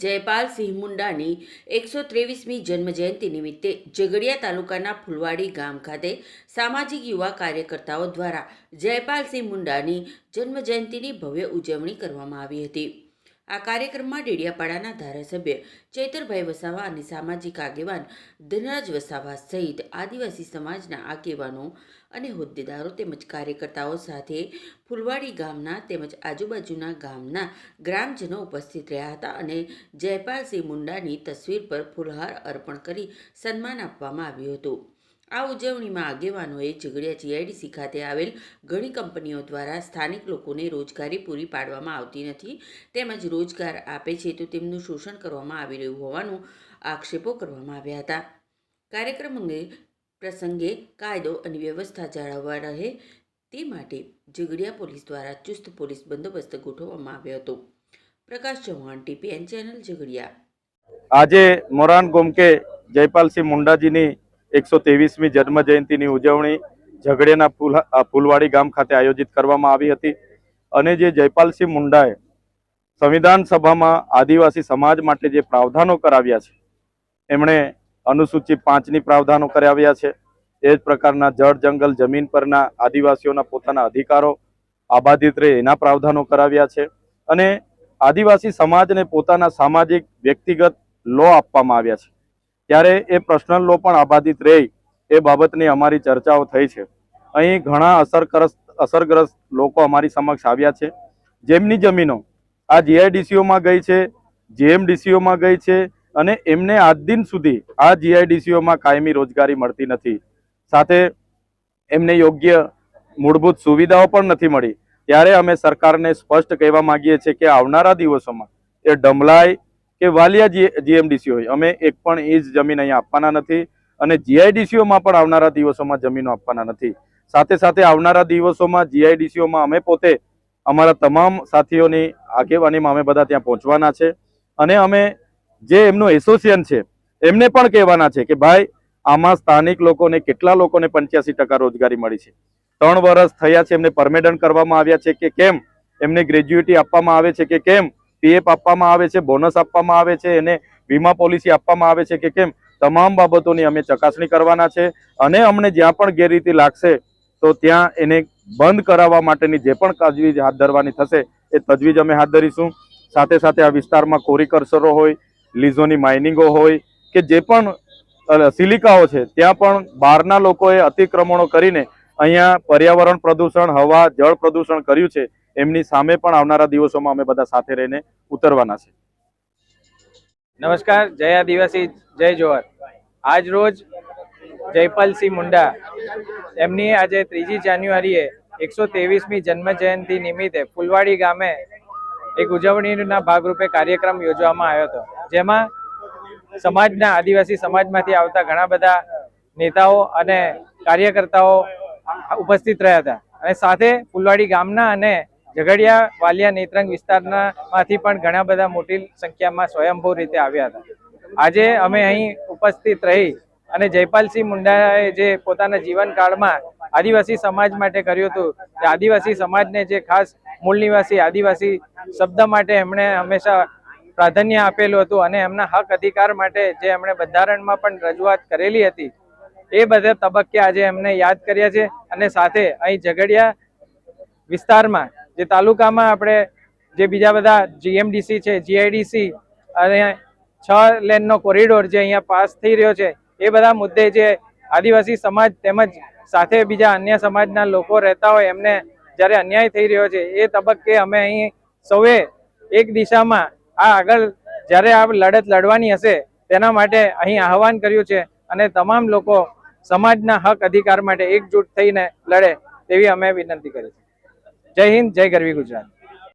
જયપાલ સિંહ મુંડાની 123મી જન્મજયંતિ નિમિત્તે ઝઘડિયા તાલુકાના ફુલવાડી ગામ ખાતે સામાજિક યુવા કાર્યકર્તાઓ દ્વારા જયપાલ સિંહ મુંડાની જન્મજયંતિની ભવ્ય ઉજવણી કરવામાં આવી હતી। આ કાર્યક્રમમાં ડેડિયાપાડાના ધારાસભ્ય ચૈતરભાઈ વસાવા અને સામાજિક આગેવાન ધનરાજ વસાવા સહિત આદિવાસી સમાજના આગેવાનો અને હોદ્દેદારો તેમજ કાર્યકર્તાઓ સાથે ફુલવાડી ગામના તેમજ આજુબાજુના ગામના ગ્રામજનો ઉપસ્થિત રહ્યા હતા અને જયપાલ સિંહ મુંડાની તસવીર પર ફૂલહાર અર્પણ કરી સન્માન આપવામાં આવ્યું હતું। આ ઉજવણીમાં આગેવાનોએ ઝઘડિયા જીઆઈડીસી ખાતે આવેલ ઘણી કંપનીઓ દ્વારા સ્થાનિક લોકોને રોજગારી પૂરી પાડવામાં આવતી નથી તેમજ રોજગાર આપે છે તો તેમનું શોષણ કરવામાં આવી રહ્યું હોવાનું આક્ષેપો કરવામાં આવ્યા હતા। કાર્યક્રમ પ્રસંગે કાયદો અને વ્યવસ્થા જાળવવા રહે તે માટે ઝઘડિયા પોલીસ દ્વારા ચુસ્ત પોલીસ બંદોબસ્ત ગોઠવવામાં આવ્યો હતો। પ્રકાશ ચૌહાણ, TPN ચેનલ, ઝઘડિયા। આજે મોરાન ગોમકે જયપાલસિંહ મુંડાજીની 123મી જન્મ જયંતિની ઉજવણી ઝઘડિયાના ફુલવાડી ગામ ખાતે આયોજિત કરવામાં આવી હતી અને જે જયપાલસિંહ મુંડાએ સંવિધાન સભામાં આદિવાસી સમાજ માટે જે પ્રાવધાનો કરાવ્યા છે, એમણે અનુસૂચિ 5ની પ્રાવધાનો કરાવ્યા છે। એ જ પ્રકારના જળ જંગલ જમીન પરના આદિવાસીઓના પોતાના અધિકારો આબાદિત રહે એના પ્રાવધાનો કરાવ્યા છે અને આદિવાસી સમાજને પોતાના સામાજિક વ્યક્તિગત લો આપવામાં આવ્યા છે। ત્યારે એ પર્સનલ લો પણ આબાદિત રહે એ બાબતની અમારી ચર્ચાઓ થઈ છે। અહીં ઘણા અસરગ્રસ્ત લોકો અમારી સમક્ષ આવ્યા છે જેમની જમીનો આ જીઆઈડીસીઓમાં ગઈ છે, જીએમડીસીઓમાં ગઈ છે અને એમને આજ દિન સુધી આ જીઆઈડીસીઓમાં કાયમી રોજગારી મળતી નથી, સાથે એમને યોગ્ય મૂળભૂત સુવિધાઓ પણ નથી મળી। ત્યારે અમે સરકારને સ્પષ્ટ કહેવા માંગીએ છીએ કે આવનારા દિવસોમાં એ ડમલાઈ કે વાલિયા જીએમડીસી હોય, અમે એક પણ ઇંચ જમીન અહીંયા આપવાના નથી અને જીઆઈડીસીઓમાં પણ આવનારા દિવસોમાં જમીનો આપવાના નથી। સાથે સાથે આવનારા દિવસોમાં જીઆઈડીસીઓમાં અમે પોતે અમારા તમામ સાથીઓની આગેવાનીમાં અમે બધા ત્યાં પહોંચવાના છે અને અમે જે એમનું એસોસિએશન છે એમને પણ કહેવાના છે કે ભાઈ આમાં સ્થાનિક લોકોને કેટલા લોકોને 85% રોજગારી મળી છે, 3 વર્ષ થયા છે, એમને પરમેનન્ટ કરવામાં આવ્યા છે કે કેમ, એમને ગ્રેજ્યુએટી આપવામાં આવે છે કે કેમ, પીએફ આપવામાં આવે છે, બોનસ આપવામાં આવે છે, એને વીમા પોલિસી આપવામાં આવે છે કે કેમ, તમામ બાબતોની અમે ચકાસણી કરવાના છે અને અમને જ્યાં પણ ગેરરીતિ લાગશે તો ત્યાં એને બંધ કરાવવા માટેની જે પણ તજવીજ હાથ ધરવાની થશે એ તજવીજ અમે હાથ ધરીશું। સાથે સાથે આ વિસ્તારમાં કોરી કરસરો હોય, લીઝોની માઇનિંગો હોય કે જે પણ સિલિકાઓ છે ત્યાં પણ બહારના લોકોએ અતિક્રમણો કરીને અહીંયા પર્યાવરણ પ્રદૂષણ, હવા, જળ પ્રદૂષણ કર્યું છે, એમની સામે પણ આવનારા દિવસોમાં અમે બધા સાથે રહીને ઉતરવાના છે। નમસ્કાર, જય આદિવાસી, જય જોહર। આજ રોજ જયપાલસિંહ મુંડા એમની આજે 3જી જાન્યુઆરીએ 123મી જન્મ જયંતિ નિમિત્તે ફુલવાડી ગામે એક ઉજવણીના ભાગરૂપે કાર્યક્રમ યોજવામાં આવ્યો હતો, જેમાં સમાજના આદિવાસી સમાજમાંથી આવતા ઘણા બધા નેતાઓ અને કાર્યકર્તાઓ ઉપસ્થિત રહ્યા હતા અને સાથે ફુલવાડી ગામના અને ઝઘડિયા વાલિયા નેત્રંગ વિસ્તારમાંથી પણ ઘણા બધા મોટી સંખ્યામાં સ્વયંભૂ રીતે આવ્યા હતા। આજે અમે અહીં ઉપસ્થિત રહી અને જયપાલસિંહ મુંડાએ જે પોતાના જીવનકાળમાં આદિવાસી સમાજ માટે કર્યું હતું, કે આદિવાસી સમાજને જે ખાસ મૂળ નિવાસી આદિવાસી શબ્દ માટે એમણે હંમેશા પ્રાધાન્ય આપેલું હતું અને એમના હક અધિકાર માટે જે એમણે બંધારણમાં પણ રજૂઆત કરેલી હતી, એ બધા તબક્કે આજે એમને યાદ કર્યા છે અને સાથે અહીં ઝઘડિયા વિસ્તારમાં જે તાલુકામાં આપણે જે બીજા બધા જીએમડીસી છે, જીઆઈડીસી અને 6 લેનનો કોરિડોર જે અહીંયા પાસ થઈ રહ્યો છે, એ બધા મુદ્દે જે આદિવાસી સમાજ તેમજ સાથે બીજા અન્ય સમાજના લોકો રહેતા હોય એમને જ્યારે અન્યાય થઈ રહ્યો છે, એ તબક્કે અમે અહીં સૌએ એક દિશામાં આગળ જ્યારે આ લડત લડવાની હશે તેના માટે અહીં આહવાન કર્યું છે અને તમામ લોકો સમાજના હક અધિકાર માટે એકજૂટ થઈને લડે તેવી અમે વિનંતી કરી છે। જય હિન્દ, જય ગરવી ગુજરાત।